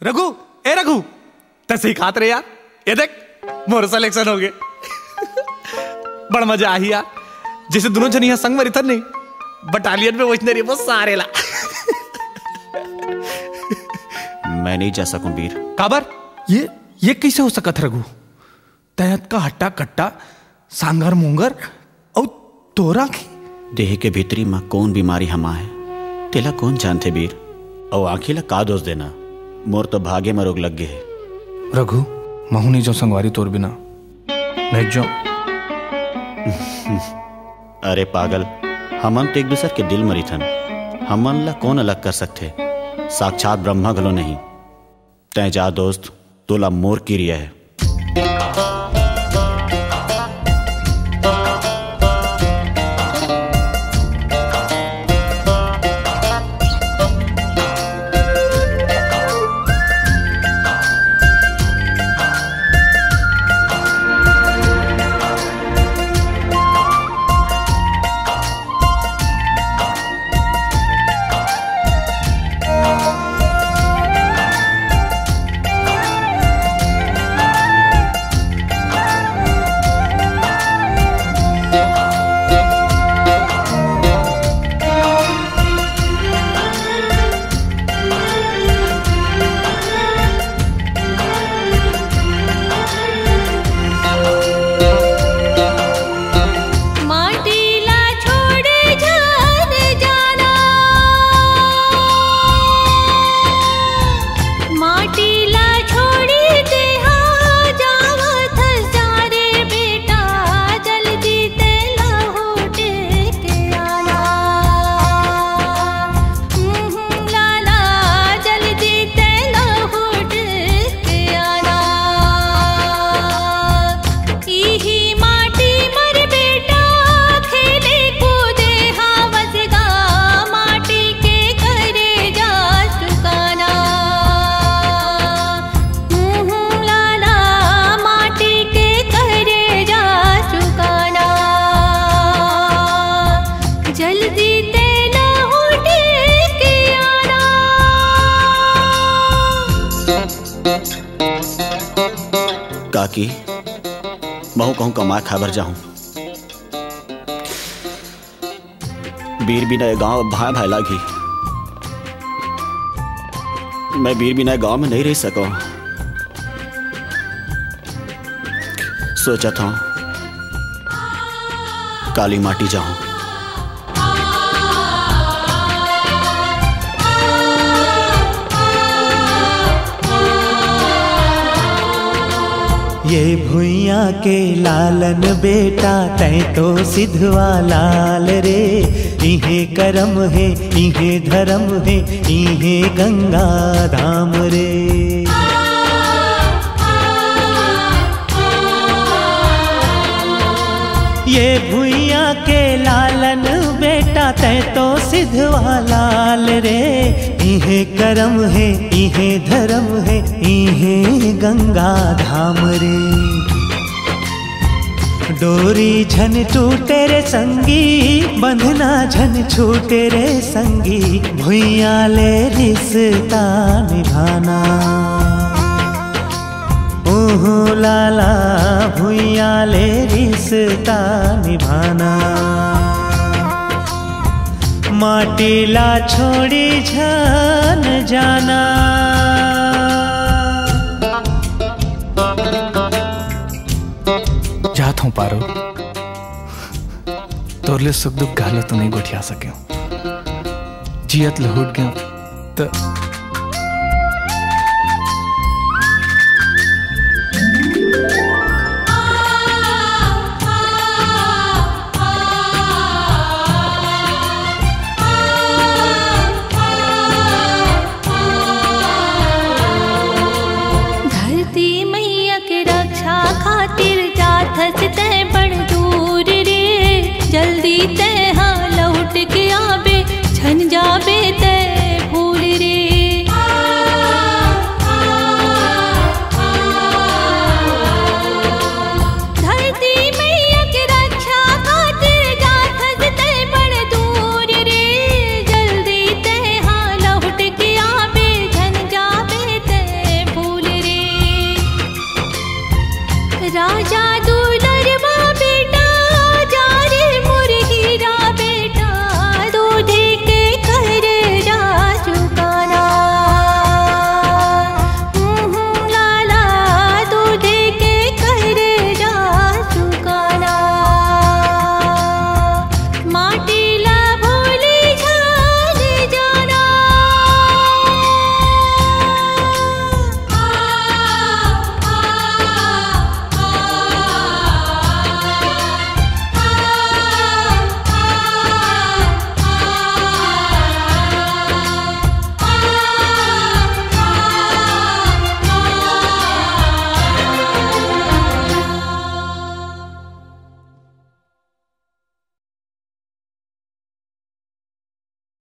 रघु, ए रघु, तसे ही खात रहे यार। ये देख मोर सिलेक्शन हो गए। बड़ मजा आ ही यार, जैसे दोनों जन यहाँ संग मरी था नहीं, बटालियन में वजने रही वो सारे ला। मैं नहीं जा सकूं वीर। काबर ये कैसे हो सकत रघु? तैत का हट्टा कट्टा सांगर मुंगर और तोरा की देह के भीतरी माँ कौन बीमारी हमा है तेला कौन जानते वीर। और आखिला का दोष देना, मोर तो भागे में रोग लग गए है। रघु महू नहीं जो संगवारी तोर बिना नहीं जो। अरे पागल, हमन तो एक दूसरे के दिल मरी थन, हमन ला कौन अलग कर सकते? साक्षात ब्रह्मा गलो नहीं। तय जा दोस्त, तोला मोर की रिया है। काकी महू कहूं कमा खबर जाऊं, वीर बिना गांव भाई भाई लागी। मैं वीर बिना गांव में नहीं रह सका। सोचा था काली माटी जाऊं। ये भुइया के लालन बेटा तै तो सिधवा लाल रे। इहे करम है इहे धर्म है इहे गंगा धाम रे। ये भुइया के लालन बेटा तै तो सिधवा लाल रे। इहे करम है इहे धर्म है इहे गंगा धाम रे। डोरी झन टूटे रे संगी, बंधना झन छूटे रे संगी। भुइया ले रिश्ता निभाना, ओहो लाला भुइया ले रिश्ता निभाना। माटीला छोड़ी झन जाना। जात हूँ पारो, तोरले सुख दुख गालो तो नहीं गोठिया सके। जियत लहुट गया तो